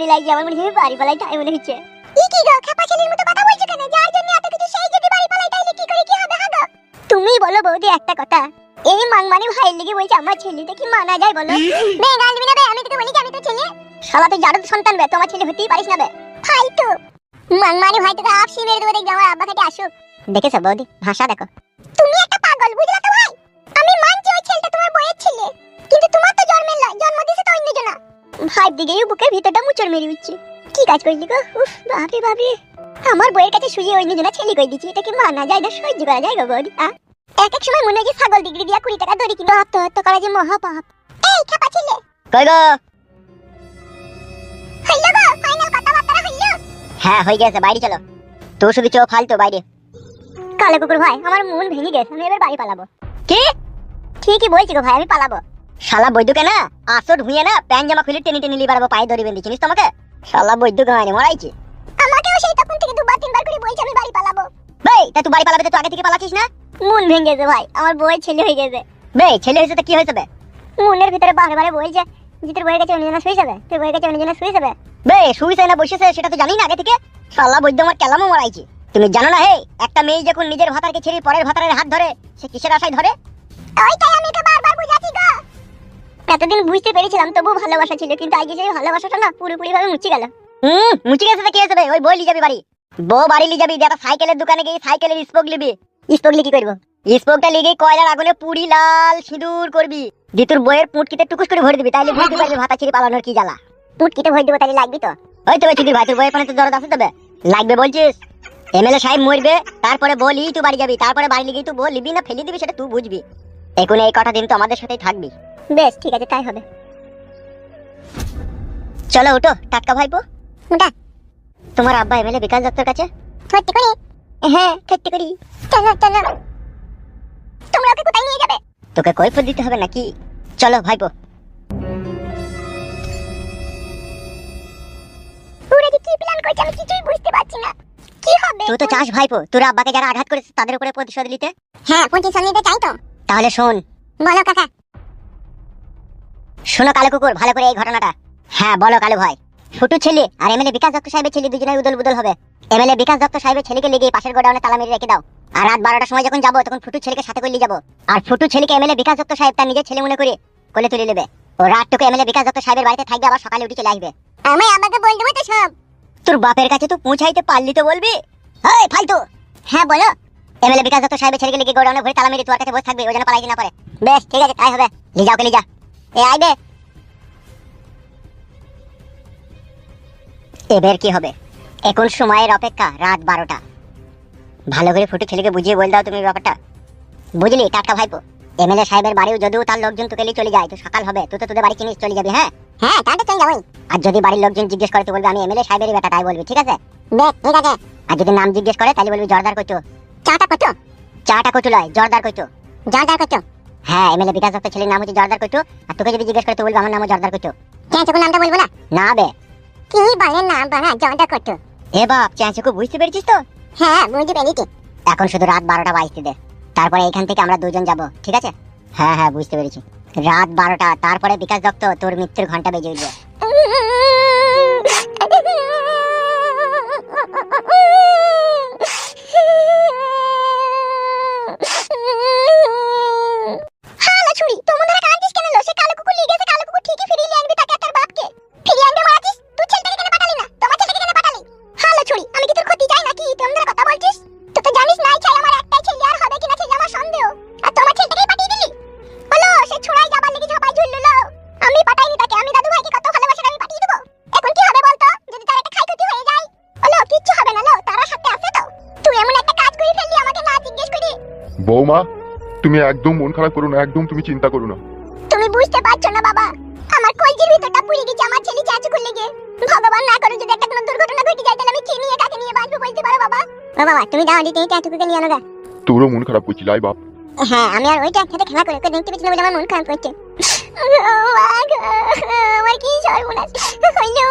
ভয় লাগছে, আমার মনে হয় বাড়ি পালাই তাই মনে হচ্ছে। কি গো খাপা ছেলের মতো কথা বলছো কেন? যার জন্য এত কিছু সেই যদি বাড়ি পালাই তাইলে কি করে কি হবে হাগো? তুমি বলো বৌদি একটা কথা, এই মাংমানি ভাই লেগে বলছে আমার ছেলেটা কি মানা যায় বলো? বে গাল দিবি না বে, আমি তোকে বলি যে আমি তো ছেলে। শালা তুই জারদ সন্তান বে, তোমার ছেলে হতেই পারিস না বে। ফালতু মাংমানি ভাই তোকে আপসি মেরে দেবো, দেখবি আমার আব্বা কাছে আসুক। দেখেছো বৌদি ভাষা দেখো। তুমি একটা পাগল বুঝলা তো ভাই? আমি মানছি ওই ছেলেটা তোমার বউয়ের ছেলে, কিন্তু তোমার তো জন্ম দিয়েছে তো অন্য জনা। ভাই দিকেই বুকের ভিতরটা মুচড় মেরে উঠছে। কি কাজ করলি গো? উফ বাপরে বাপরে, আমার বউয়ের কাছে শুয়ে অন্য জনা ছেলে কই দিচ্ছি, এটা কি মানা যায় না সহ্য করা যায় গো বৌদি? এক এক সময় মনে হয় যে ছাগল ডিগ্রি দিয়া 20 টাকা দড়ি কিনে আত্মহত্যা করা যে মহাপাপ। এই খাপা ছেলে কই গো? হইলো গো ফাইনাল কথাবার্তা হইলো? হ্যাঁ হয়ে গেছে, বাইরে চলো। তুই শুধু চো ফালতু বাইরে। কালো কুকুর ভাই আমার মন ভেঙে গেছে, আমি এবার বাড়ি পালাবো। কি? ঠিকই বলছি গো ভাই, আমি পালাবো। শালা বৈদ্যুকে না আসর হুইয়ে না প্যান্ট জামা খুলে টেনে টেনে লিবারবো, পায়ে দড়ি বেঁধে, চিনিস তোমাকে? শালা বৈদ্যুক গানে মরাইছে। আমাকেও সেই তখন থেকে দুবার তিনবার করে বলছে আমি বাড়ি পালাবো। ভাই তা তুই বাড়ি পালাবে তো আগে থেকে পালাছিস না? মন ভেঙে গেছে ভাই, আমার বউয়ের ছেলে হয়ে গেছে। বে ছেলে হয়েছে তো কি হয়েছে বে? মনের ভিতরে বারে বারে বলছে যে তোর বউয়ের কাছে অন্য জনা শুয়ে যাবে, তোর বউয়ের কাছে অন্য জনা শুয়ে যাবে। বে শুইছে না বসেছে সেটা তো জানি না আগে থেকে। শালা বৈদ্য আমার কেলামও মরাইছে। তুমি জানো না হে, একটা মেয়ে যখন নিজের ভাতারকে ছেড়ে পরের ভাতারের হাত ধরে সে কিসের আশায় ধরে? ওইটাই আমি তো বারবার বুঝাচ্ছি গো। এতদিন বুঝতে পেরেছিলাম তবু ভালোবাসা ছিল, কিন্তু আজকে সেই ভালোবাসাটা না পুরোপুরি ভাবে মুছে গেল। মুছে গেছে তো কি হয়েছে? ওই বই লিয়ে যাবি বাড়ি, বউ বাড়ি লিয়ে যাবি, একটা সাইকেলের দোকানে গিয়ে সাইকেলের স্পোক নিবি। স্পোক নিয়ে কি করবো? স্পোকটা লিগে কয়লার আগুনে পুরি লাল সিঁদুর করবি, দিয়ে তোর বইয়ের পুটকিতে টুকুস করে ভরে দিবি, তাইলে বুঝতে পারবি ভাতা ছেড়ে পালানোর কি জ্বালা। পুটকিতে ভরে দেবো তাইলে লাগবি তো? ওই তো চিদির ভাই তোর বইয়ের পানে তো দরদ আছে তবে লাগবে বলছিস? এমএলএ সাহেব মরবে তারপরে বলি তুই বাড়ি যাবি, তারপরে বাড়ি লিগেই তুই বল লিবি না ফেলে দিবি সেটা তুই বুঝবি। এখন এই কটা দিন তো আমাদের সাথেই থাকবি। বেশ ঠিক আছে তাই হবে। চলো উঠো টাটকা ভাইপো। উঠা। তোমার আব্বা এমএলএ বিকাশ দত্তর কাছে সত্যি করে? হ্যাঁ সত্যি করি। চলো চলো। তোমরা ওকে কোথায় নিয়ে যাবে? তোকে কৈফিয়ত দিতে হবে নাকি? চলো ভাইপো। ওরা কি প্ল্যান করছে আমি কিছুই বুঝতে পারছি না। কি হবে? তুই তো চাস ভাইপো তোর আব্বাকে যারা আঘাত করেছে তাদের উপরে প্রতিশোধ নিতে? হ্যাঁ প্রতিশোধ নিতে চাই তো। তাহলে শোন। বলো কাকা। শোনো কালো কুকুর ভালো করে এই ঘটনাটা। হ্যাঁ বলো কালু ভাই। ফুটু ছেলে আর এমএলএ বিকাশ দত্ত সাহেবের ছেলে দুজনেই উদল বুদল হবে। এমএলএ বিকাশ দত্ত সাহেবের ছেলেকে লেগে পাশের গোডাউনে তালা মেরে রেখে দাও, আর রাত 12টার সময় যখন যাবো তখন ফুটু ছেলেকে সাথে করে নিয়ে যাবো। আর ফুটু ছেলেকে এমএলএ বিকাশ দত্ত সাহেব তার নিজের ছেলে মনে করে কোলে তুলে নেবে। ও রাতটুকু এমএলএ বিকাশ দত্ত সাহেবের বাড়িতে থাকবে, আবার সকালে উঠে চলে আসবে। আমি আব্বাকে বল দেবো তো সব। তোর বাপের কাছে তুই পৌঁছাইতে পারলি তো বলবি। এই ফালতু। হ্যাঁ বলো। এমএলএ বিকাশ দত্ত সাহেবের ছেলেকে লেগে গোডাউনে ভরে তালা মেরে তোর কাছে বসে থাকবে, ও যেন পালাইতে না পারে। বেশ ঠিক আছে তাই হবে, নিয়ে যাও কে নিয়ে যা। এ আইবে। এবার কি হবে? এখন সময়ের অপেক্ষা রাত 12টা। ভালো করে ফুটু ছেলেকে বুঝিয়ে বল দাও তুমি ব্যাপারটা, বুঝলি টাটকা ভাইপো? এমএলএ সাহেবের বাড়িও যদিও তার লোকজন তোকে নিয়ে চলে যায়, তো সকাল হবে তুই তো তোদের বাড়ি চিনিস চলে যাবি। হ্যাঁ হ্যাঁ তাহলে চলে যাবই। আর যদি বাড়ির লোকজন জিজ্ঞেস করে তো বলবি আমি এমএলএ সাহেবেরই বেটা, তাই বলবি ঠিক আছে? বেশ ঠিক আছে। আর যদি নাম জিজ্ঞেস করে তাহলে বলবি জর্দার কইতো। চাটা কইতো? চাটা কইতো লয় জর্দার কইতো। জর্দার কইতো? হ্যাঁ এমএলএ বিকাশ দত্ত ছেলের নাম হচ্ছে জর্দার কইতো। আর তোকে যদি জিজ্ঞেস করে তো বলবি আমার নামও জর্দার কইতো। কেন তোর নামটা বলবো না? না বে। কি বলেন নাম বানা জর্দার কইতো? এ বাপ চাচুকে বুঝতে পেরেছিস তো? হ্যাঁ বুঝতে পেরেছি। এখন শুধু রাত 12টা বাজতে দে, তারপরে এখান থেকে আমরা দুজন যাব ঠিক আছে? হ্যাঁ হ্যাঁ বুঝতে পেরেছি। রাত 12টা, তারপরে বিকাশ দত্ত তোর মৃত্যুর ঘন্টা বেজে বৌমা, তুমি একদম মন খারাপ করো না, একদম তুমি চিন্তা করো না। তুমি বুঝতে পারছো না বাবা, আমার কলজির ভিতরটা পুড়ে গেছে আমার ছেলে চাচু করলে গিয়ে। ভগবান না করে যদি একটা কোনো দুর্ঘটনা ঘটে যায় তাহলে আমি কি নিয়ে কাকে নিয়ে বাঁচবো বলতে পারো বাবা? বাবা তুমি দাও দিতে চাচুকে নিয়ে আনো গা। তোরও মন খারাপ করছিস লাই বাপ? হ্যাঁ আমি আর ওইটা একসাথে খেলা করে দেখতে পেয়েছিলাম বলে আমার মন খারাপ করছে। আমার কি সর্বনাশ হইলো।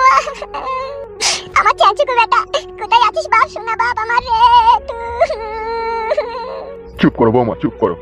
আমার চাচুকে বেটা কোথায় আছিস বাপ? শোনা বাপ আমার রে। চুপ করো বৌমা, চুপ করো।